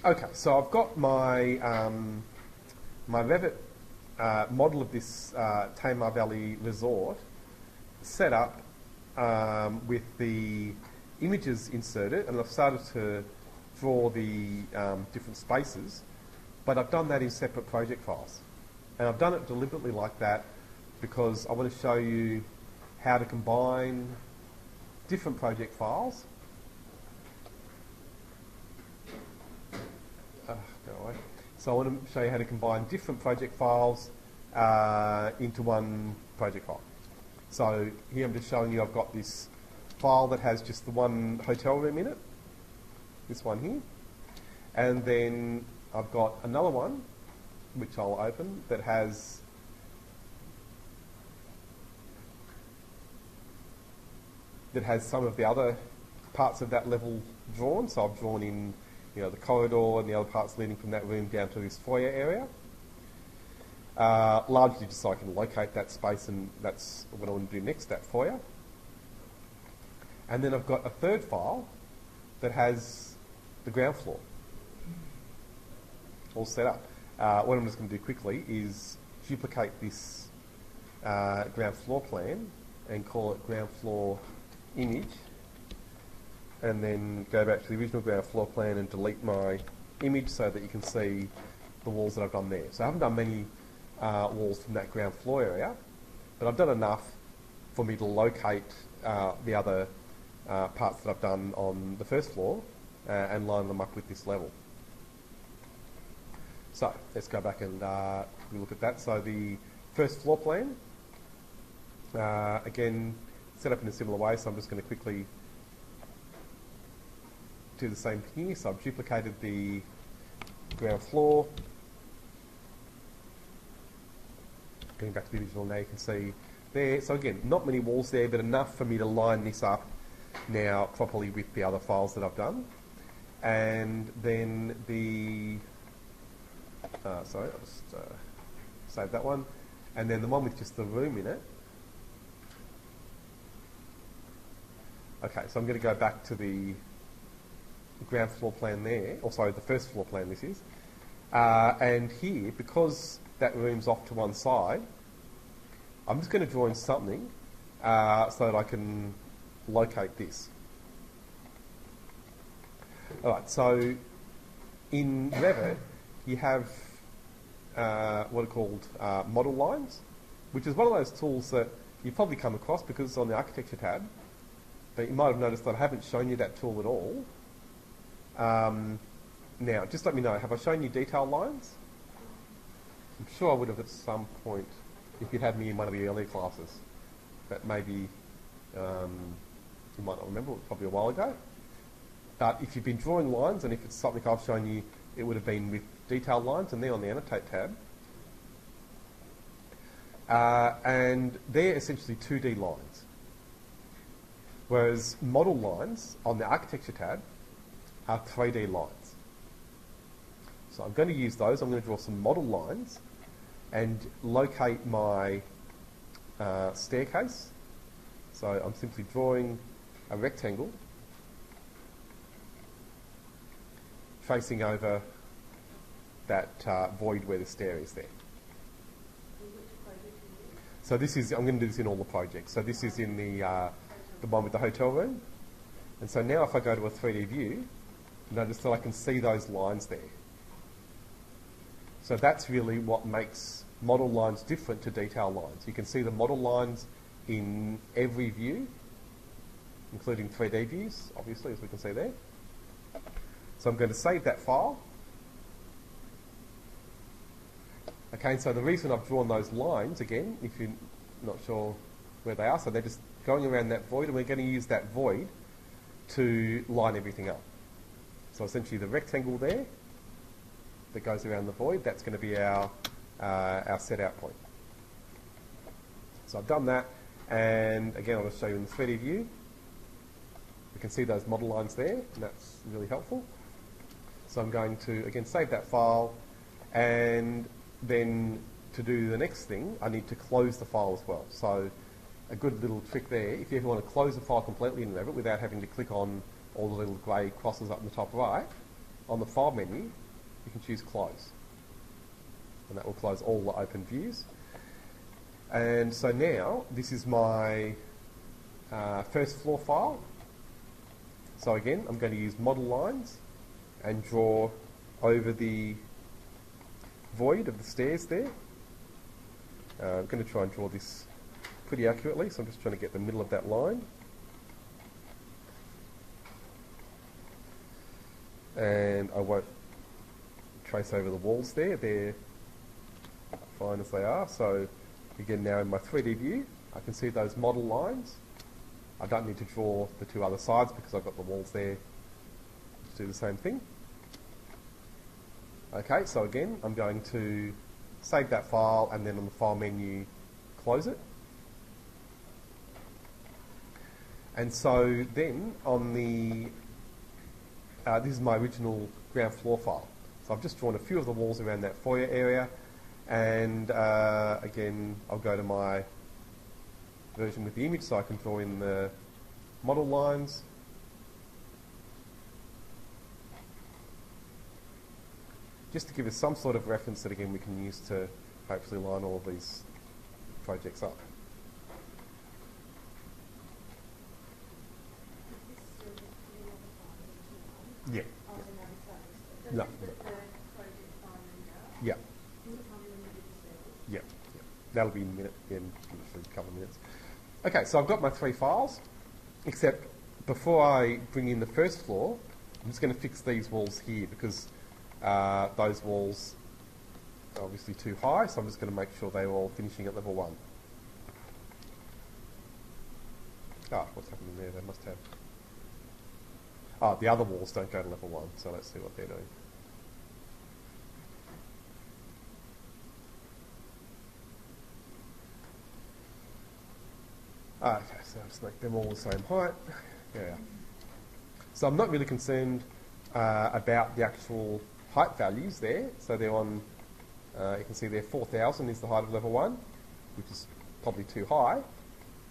Okay, so I've got my my Revit model of this Tamar Valley Resort set up with the images inserted, and I've started to draw the different spaces, but I've done that in separate project files. And I've done it deliberately like that because I want to show you how to combine different project files. Go away. So I want to show you how to combine different project files into one project file. So here I'm just showing you I've got this file that has just the one hotel room in it, this one here, and then I've got another one which I'll open that has some of the other parts of that level drawn. So I've drawn in, you know, the corridor and the other parts leading from that room down to this foyer area. Largely just so I can locate that space, and that's what I want to do next, that foyer. And then I've got a third file that has the ground floor all set up. What I'm just going to do quickly is duplicate this ground floor plan and call it ground floor image, and then go back to the original ground floor plan and delete my image so that you can see the walls that I've done there. So I haven't done many walls from that ground floor area, but I've done enough for me to locate the other parts that I've done on the first floor and line them up with this level. So let's go back and look at that. So the first floor plan, again, set up in a similar way, so I'm just going to quickly do the same thing here. So I've duplicated the ground floor. Going back to the original, now you can see there. So again, not many walls there, but enough for me to line this up now properly with the other files that I've done. And then the, sorry, I'll just save that one. And then the one with just the room in it. Okay, so I'm going to go back to the ground floor plan there, or sorry, the first floor plan this is. And here, because that room's off to one side, I'm just going to draw in something so that I can locate this. Alright, so in Revit, you have what are called model lines, which is one of those tools that you've probably come across because it's on the architecture tab. But you might have noticed that I haven't shown you that tool at all. Now, just let me know, have I shown you detail lines? I'm sure I would have at some point if you'd had me in one of the earlier classes. But maybe you might not remember, it was probably a while ago. But if you've been drawing lines, and if it's something I've shown you, it would have been with detail lines, and they're on the annotate tab. And they're essentially 2D lines. Whereas model lines on the architecture tab are 3D lines. So I'm going to use those. I'm going to draw some model lines and locate my staircase. So I'm simply drawing a rectangle facing over that void where the stair is there. So this is, I'm going to do this in all the projects. So this is in the one with the hotel room. And so now if I go to a 3D view, notice that I can see those lines there. So that's really what makes model lines different to detail lines. You can see the model lines in every view, including 3D views, obviously, as we can see there. So I'm going to save that file. Okay, so the reason I've drawn those lines, again, if you're not sure where they are, so they're just going around that void, and we're going to use that void to line everything up. So essentially the rectangle there that goes around the void, that's going to be our set out point. So I've done that, and again I'll just show you in the 3D view. You can see those model lines there, and that's really helpful. So I'm going to, again, save that file, and then to do the next thing, I need to close the file as well. So a good little trick there, if you ever want to close the file completely in Revit without having to click on all the little grey crosses up in the top right, on the File menu, you can choose Close. And that will close all the open views. And so now, this is my first floor file. So again, I'm going to use model lines and draw over the void of the stairs there. I'm going to try and draw this pretty accurately, so I'm just trying to get the middle of that line. And I won't trace over the walls there. They're fine as they are. So again, now in my 3D view, I can see those model lines. I don't need to draw the two other sides because I've got the walls there to do the same thing. Okay, so again, I'm going to save that file and then on the File menu, close it. And so then on the, this is my original ground floor file. So I've just drawn a few of the walls around that foyer area. And again, I'll go to my version with the image so I can draw in the model lines. Just to give us some sort of reference that again we can use to hopefully line all of these projects up. Yeah. No. Yeah. Yeah. That'll be in a minute, in a couple of minutes. Okay, so I've got my three files, except before I bring in the first floor, I'm just going to fix these walls here because those walls are obviously too high, so I'm just going to make sure they're all finishing at level 1. What's happening there? They must have... the other walls don't go to level 1, so let's see what they're doing. Okay, so I'll just make them all the same height. Yeah. So I'm not really concerned about the actual height values there. So they're on, you can see there 4,000 is the height of level 1, which is probably too high,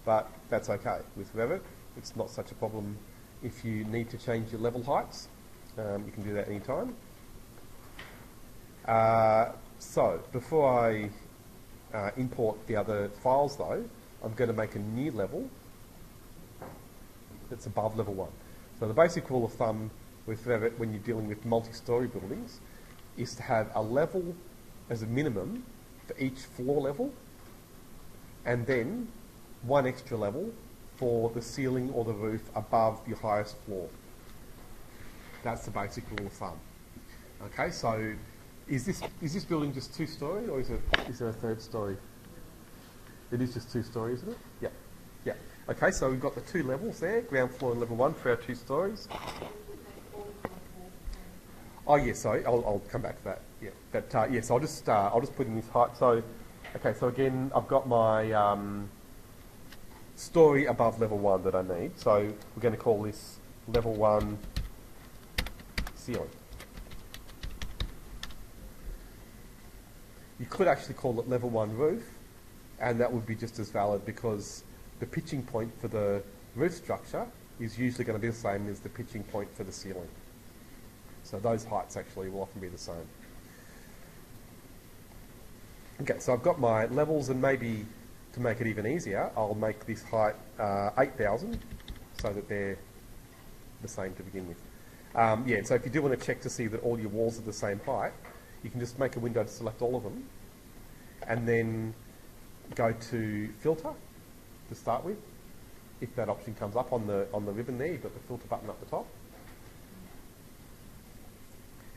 but that's okay. With Revit, it's not such a problem. If you need to change your level heights, you can do that anytime. So before I import the other files though, I'm going to make a new level that's above level 1. So the basic rule of thumb with Revit when you're dealing with multi-storey buildings is to have a level as a minimum for each floor level and then one extra level for the ceiling or the roof above your highest floor. That's the basic rule of thumb. Okay, so is this building just 2-storey or is there a 3rd storey? It is just 2-storey, isn't it? Yeah. Yeah. Okay, so we've got the 2 levels there, ground floor and level 1 for our 2 stories. Oh yeah, sorry, I'll come back to that. Yeah, but yes, I'll just put in this height. So, okay, so again, I've got my story above level 1 that I need. So we're going to call this level 1 ceiling. You could actually call it level 1 roof, and that would be just as valid because the pitching point for the roof structure is usually going to be the same as the pitching point for the ceiling. So those heights actually will often be the same. Okay, so I've got my levels, and maybe to make it even easier, I'll make this height 8,000 so that they're the same to begin with. Yeah, so if you do want to check to see that all your walls are the same height, you can just make a window to select all of them and then go to filter to start with. If that option comes up on the ribbon there, you've got the filter button up the top.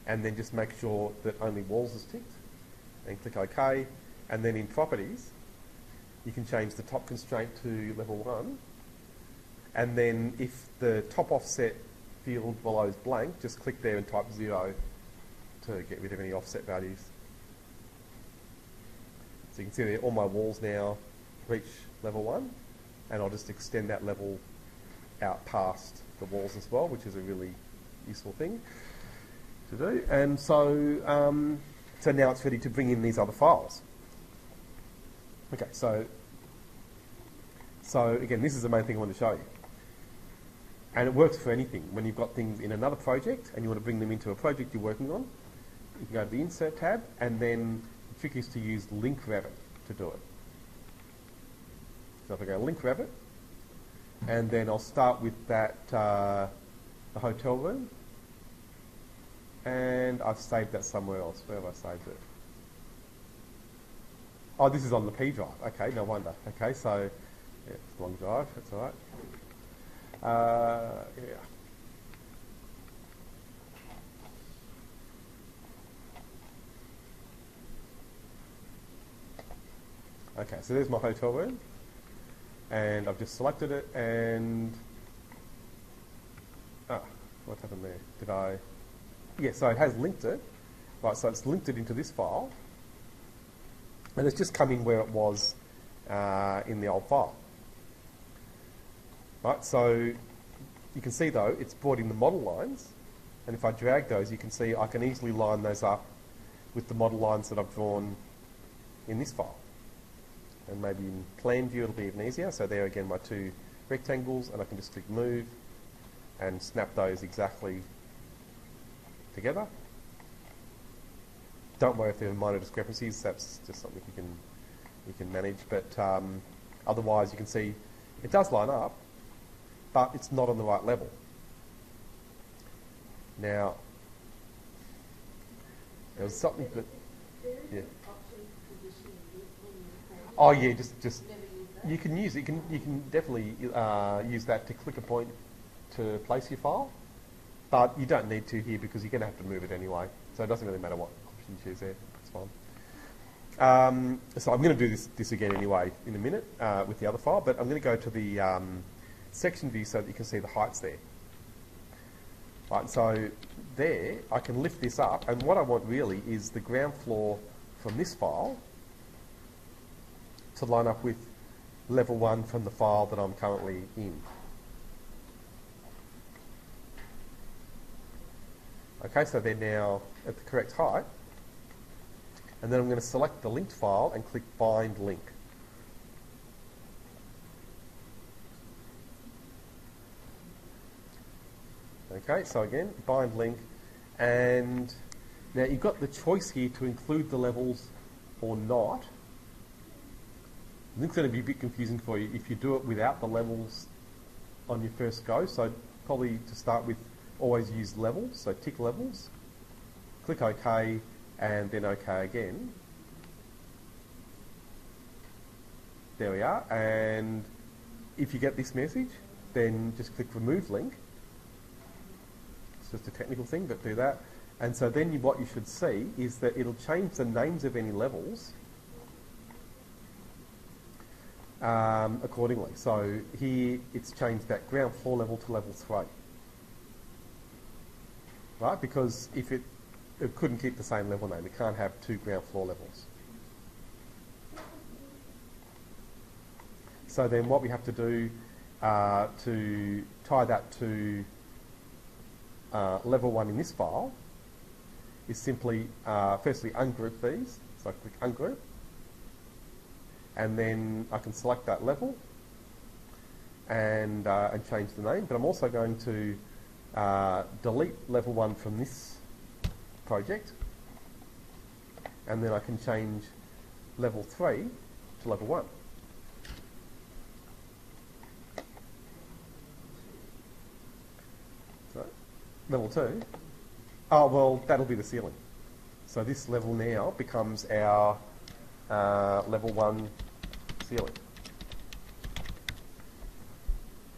And then just make sure that only walls is ticked and click OK. And then in properties, you can change the top constraint to level 1. And then if the top offset field below is blank, just click there and type 0 to get rid of any offset values. So you can see there all my walls now reach level 1, and I'll just extend that level out past the walls as well, which is a really useful thing to do. And so, so now it's ready to bring in these other files. Okay, so again, this is the main thing I want to show you. And it works for anything. When you've got things in another project and you want to bring them into a project you're working on, you can go to the Insert tab, and then the trick is to use Link Revit to do it. So if I go Link Revit, and then I'll start with that, the hotel room, and I've saved that somewhere else. Where have I saved it? Oh, this is on the P drive. Okay, no wonder. Okay, so yeah, it's a long drive. That's all right. Yeah. Okay, so there's my hotel room, and I've just selected it, and what's happened there? Did I? Yeah, so it has linked it. Right, so it's linked it into this file, and it's just come in where it was in the old file. Right, so you can see though, it's brought in the model lines, and if I drag those, you can see I can easily line those up with the model lines that I've drawn in this file. And maybe in plan view it'll be even easier. So there again, my two rectangles, and I can just click move and snap those exactly together. Don't worry if there are minor discrepancies, that's just something you can manage, but otherwise you can see it does line up, but it's not on the right level. Now, there was something that, yeah. Oh yeah, just you can use it. You can definitely use that to click a point to place your file, but you don't need to here because you're going to have to move it anyway. So it doesn't really matter what option you choose there. It's fine. So I'm going to do this again anyway in a minute with the other file, but I'm going to go to the section view so that you can see the heights there. Right, so there I can lift this up, and what I want really is the ground floor from this file to line up with level 1 from the file that I'm currently in. Okay, so they're now at the correct height, and then I'm going to select the linked file and click Bind Link. Okay, so again, Bind Link, and now you've got the choice here to include the levels or not. I think it's going to be a bit confusing for you if you do it without the levels on your first go. So probably to start with, always use levels. So tick levels, click OK, and then OK again. There we are. And if you get this message, then just click Remove Link. It's just a technical thing, but do that. And so then what you should see is that it'll change the names of any levels accordingly. So here it's changed that ground floor level to level 3. Right, because if it couldn't keep the same level name, it can't have 2 ground floor levels. So then what we have to do to tie that to level 1 in this file is simply firstly ungroup these. So I click ungroup, and then I can select that level and change the name. But I'm also going to delete level 1 from this project, and then I can change level 3 to level 1. So, level 2. Oh, well, that'll be the ceiling. So this level now becomes our level 1 ceiling.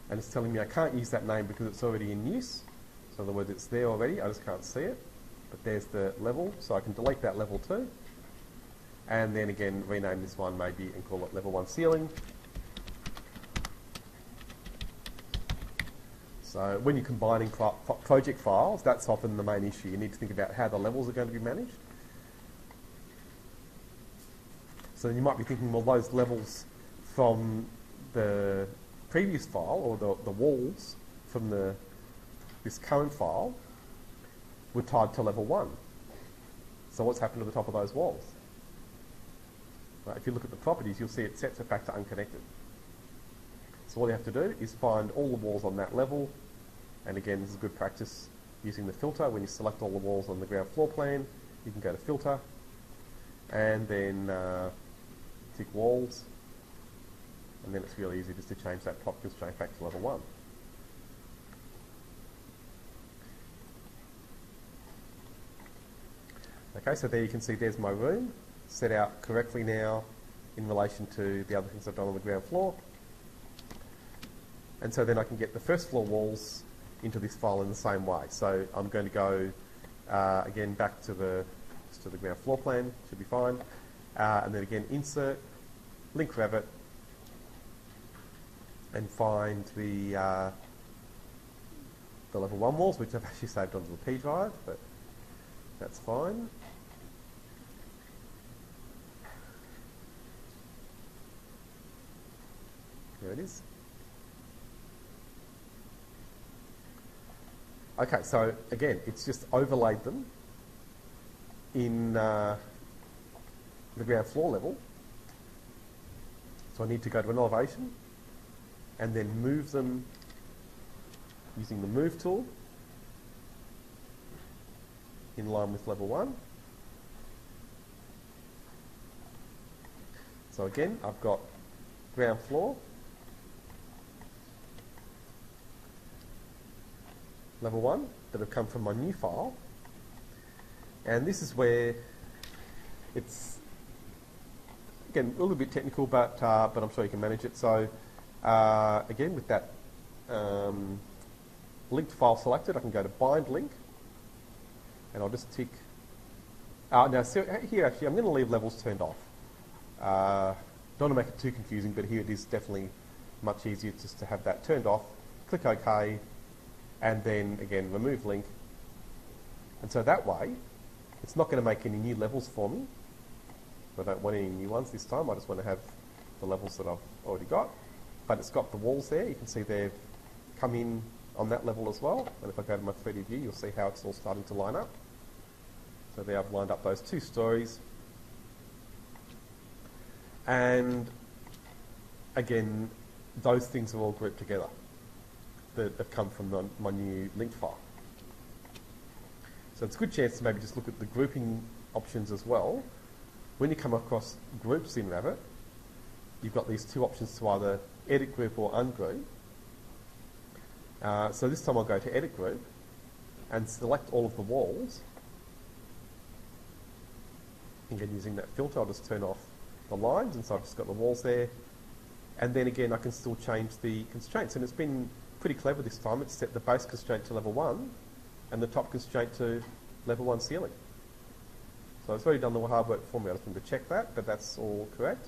And it's telling me I can't use that name because it's already in use. So in other words, it's there already, I just can't see it. But there's the level, so I can delete that level 2. And then again, rename this one maybe and call it level 1 ceiling. So when you're combining project files, that's often the main issue. You need to think about how the levels are going to be managed. So you might be thinking, well, those levels from the previous file, or the walls from this current file, were tied to level 1. So what's happened to the top of those walls? Right, if you look at the properties, you'll see it sets it back to unconnected. So all you have to do is find all the walls on that level And again, this is good practice using the filter. When you select all the walls on the ground floor plan, you can go to filter and then tick walls, and then it's really easy just to change that top constraint back to level 1. Okay, so there you can see there's my room set out correctly now in relation to the other things I've done on the ground floor. And so then I can get the first floor walls into this file in the same way. So I'm going to go again back to the ground floor plan, should be fine. And then again insert, link Revit, and find the level 1 walls, which I've actually saved onto the P drive, but that's fine. There it is. Okay, so again, it's just overlaid them in the ground floor level. So I need to go to an elevation and then move them using the move tool in line with level 1. So again, I've got ground floor, level 1 that have come from my new file, and this is where it's again a little bit technical, but I'm sure you can manage it. So again, with that linked file selected, I can go to bind link, and I'll just tick. Now so here actually I'm going to leave levels turned off. Don't want to make it too confusing, but here it is definitely much easier just to have that turned off. Click OK. And then again, remove link. And so that way, it's not going to make any new levels for me. I don't want any new ones this time. I just want to have the levels that I've already got. But it's got the walls there. You can see they've come in on that level as well. And if I go to my 3D view, you'll see how it's all starting to line up. So there I've lined up those 2 stories. And again, those things are all grouped together that have come from my new linked file. So it's a good chance to maybe just look at the grouping options as well. When you come across groups in Revit, you've got these 2 options to either edit group or ungroup. So this time I'll go to edit group and select all of the walls. Again, using that filter, I'll just turn off the lines, and so I've just got the walls there. And then again, I can still change the constraints, and it's been pretty clever this time. It's set the base constraint to level 1 and the top constraint to level 1 ceiling. So it's already done the hard work for me. I just need to check that, but that's all correct.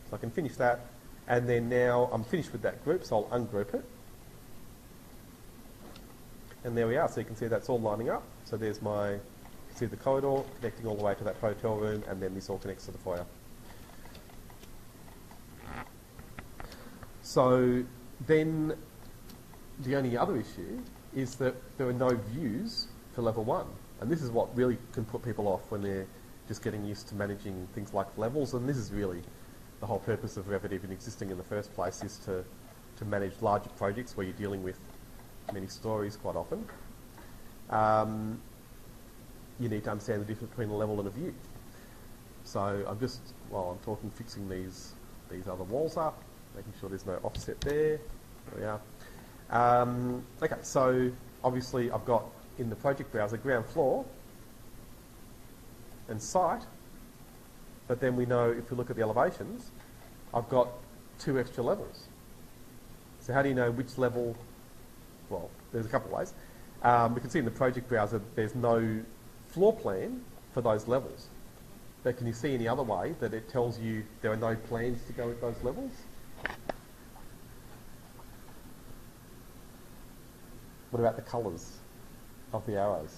So I can finish that, and then now I'm finished with that group, so I'll ungroup it. And there we are. So you can see that's all lining up. So there's my, you can see the corridor connecting all the way to that hotel room, and then this all connects to the foyer. So then the only other issue is that there are no views for level 1. And this is what really can put people off when they're just getting used to managing things like levels. And this is really the whole purpose of Revit even existing in the first place, is to manage larger projects where you're dealing with many stories quite often. You need to understand the difference between a level and a view. So I'm just, while I'm talking, fixing these other walls up, making sure there's no offset there. There we are. Okay, so obviously I've got in the project browser ground floor and site, but then we know if we look at the elevations, I've got 2 extra levels. So how do you know which level? Well, there's a couple of ways. We can see in the project browser there's no floor plan for those levels. But can you see any other way that it tells you there are no plans to go with those levels? What about the colours of the arrows?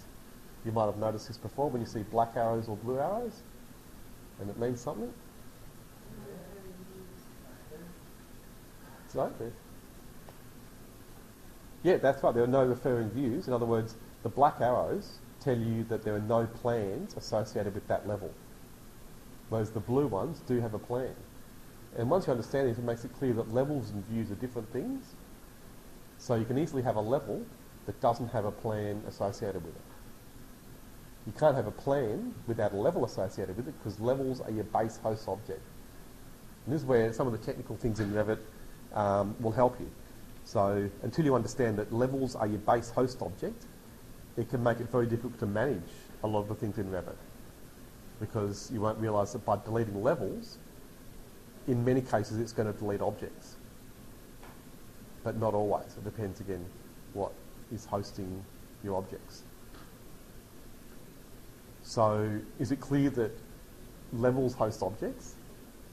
You might have noticed this before when you see black arrows or blue arrows, and it means something. It's right there. Yeah, that's right. There are no referring views. In other words, the black arrows tell you that there are no plans associated with that level, whereas the blue ones do have a plan. And once you understand this, it makes it clear that levels and views are different things. So you can easily have a level that doesn't have a plan associated with it. You can't have a plan without a level associated with it because levels are your base host object. And this is where some of the technical things in Revit will help you. So until you understand that levels are your base host object, it can make it very difficult to manage a lot of the things in Revit, because you won't realise that by deleting levels, in many cases it's going to delete objects. But not always. It depends, again, what is hosting your objects. So is it clear that levels host objects?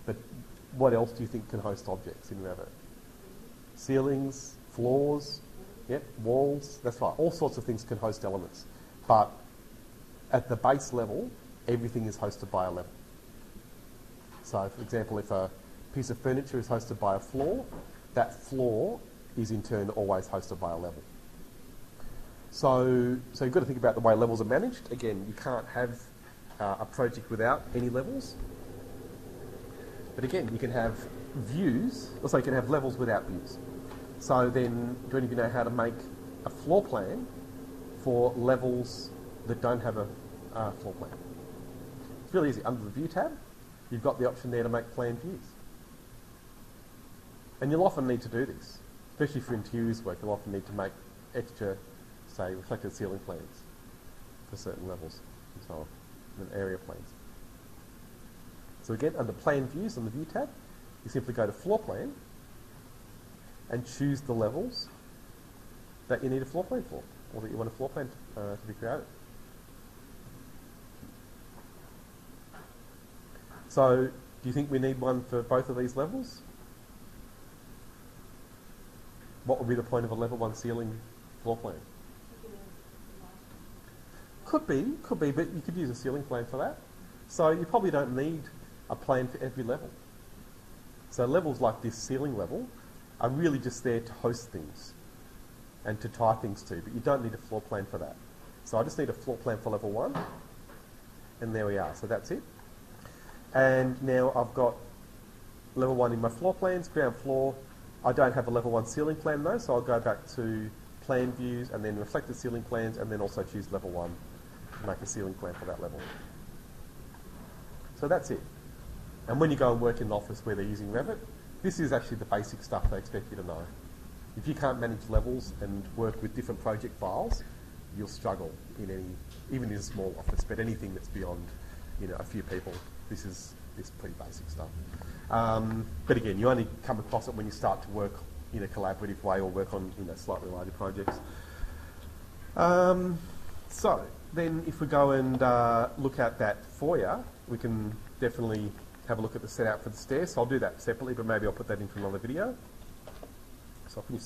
But what else do you think can host objects in Revit? Ceilings, floors, yep, walls, that's right. All sorts of things can host elements. But at the base level, everything is hosted by a level. So, for example, if a piece of furniture is hosted by a floor, that floor is in turn always hosted by a level. So you've got to think about the way levels are managed. Again, you can't have a project without any levels. But again, you can have views, also you can have levels without views. So then, do any of you know how to make a floor plan for levels that don't have a floor plan? It's really easy. Under the View tab, you've got the option there to make plan views. And you'll often need to do this, especially for interiors work. You'll often need to make extra, say, reflected ceiling plans for certain levels and so on, and area plans. So again, under Plan Views on the View tab, you simply go to Floor Plan and choose the levels that you need a floor plan for, or that you want a floor plan to be created. So, do you think we need one for both of these levels? What would be the point of a level 1 ceiling floor plan? Could be, but you could use a ceiling plan for that. So you probably don't need a plan for every level. So levels like this ceiling level are really just there to host things and to tie things to, but you don't need a floor plan for that. So I just need a floor plan for level 1, and there we are. So that's it. And now I've got level 1 in my floor plans, ground floor. I don't have a level 1 ceiling plan though, so I'll go back to plan views and then reflected ceiling plans, and then also choose level 1 to make a ceiling plan for that level. So that's it. And when you go and work in an office where they're using Revit, this is actually the basic stuff they expect you to know. If you can't manage levels and work with different project files, you'll struggle in any, even in a small office, but anything that's beyond, a few people, this is pretty basic stuff. But again, you only come across it when you start to work in a collaborative way or work on slightly larger projects. So then if we go and look at that foyer, we can definitely have a look at the setup for the stairs. So I'll do that separately, but maybe I'll put that into another video. So I'll finish